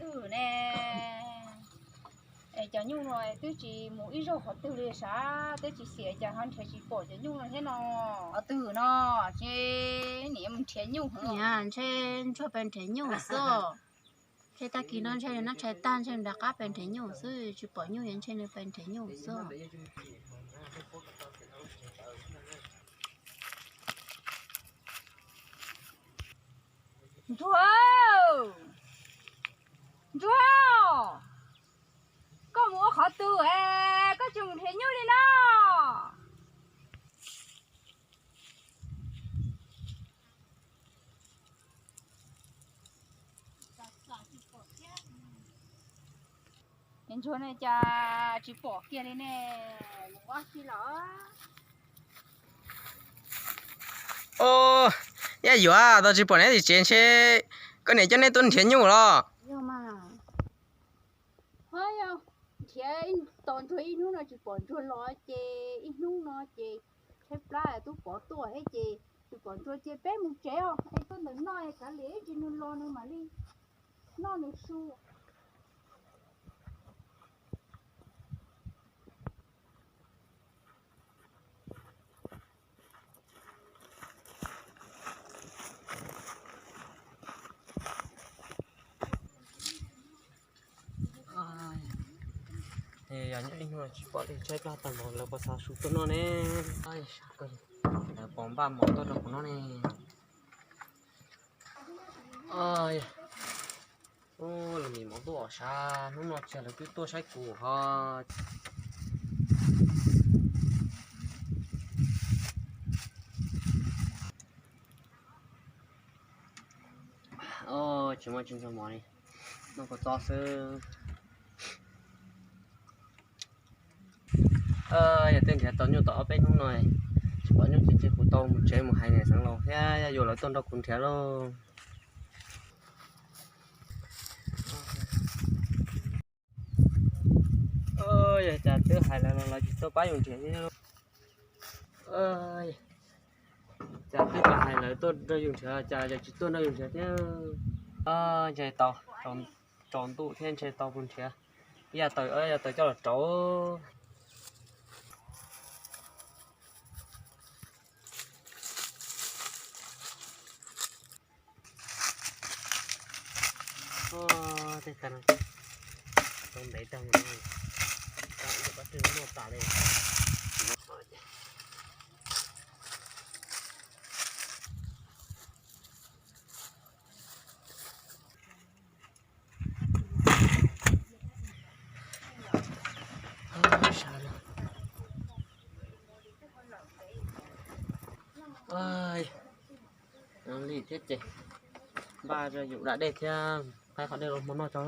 từ nè ấy cho nhung rồi tôi chỉ muốn ít rồi họ từ liền sao tôi chỉ xỉa cho hắn thấy chỉ bỏ cho nhung là thế nào ở từ nó chứ niệm chế nhung hả nhà trên cho bên thế nhiều số thế ta kỳ non trên nó chạy tan trên đặc áp bên thế nhiều số chỉ bỏ nhiều đến trên bên thế nhiều số Wow! Wow! Có mua khó từ có chừng thế như đi nào. Nên chỗ này cha chỉ bỏ kia đây nè, quá chi lỡ. Ô, yaอยู่อ่ะตอนจีบเนี่ยที่เจนเช่ก็เนี่ยจะในต้นเทียนอยู่หรอ nhưng mà Thôi không? Thế toàn thuê ít nó chỉ bỏ chua lo chê, ít nó chê. Thế là tôi bỏ tuổi hay chê, tôi bỏ chua chê bé một trẻ không? Ấy tôi đừng nói cả lễ chỉ nó lo nữa mà đi. Nó được xu. thì anh đi mà chỉ bỏ đi chơi ba tầm một là bỏ sao sụt tôi nó nè ai cần bóng ba món tôi đọc nó nè ơi ô là mình món tôi ở xa nó ngọt chả là cái tôi sai củ ha ô chỉ muốn chừng cho món này nó có to sơ giờ tên trẻ tao nhiều tao bên không nói có những chuyện chơi của tao một chơi một hai ngày sáng lâu ya dù là tao đâu cũng trẻ luôn giờ chả thứ hai là chỉ tao bái dùng trẻ chứ chả thứ hai là tôi dùng trẻ chả giờ chỉ tôi đâu dùng trẻ chứ chơi tao tròn tròn tụ thiên chơi tao cũng trẻ giờ tới cho là cháu thế cần không để trong này tạo được quá trình nó tạo đây ơi nó lì thiết chị ba giờ dụ đã đẹp nha phải khỏi đây rồi muốn nói cho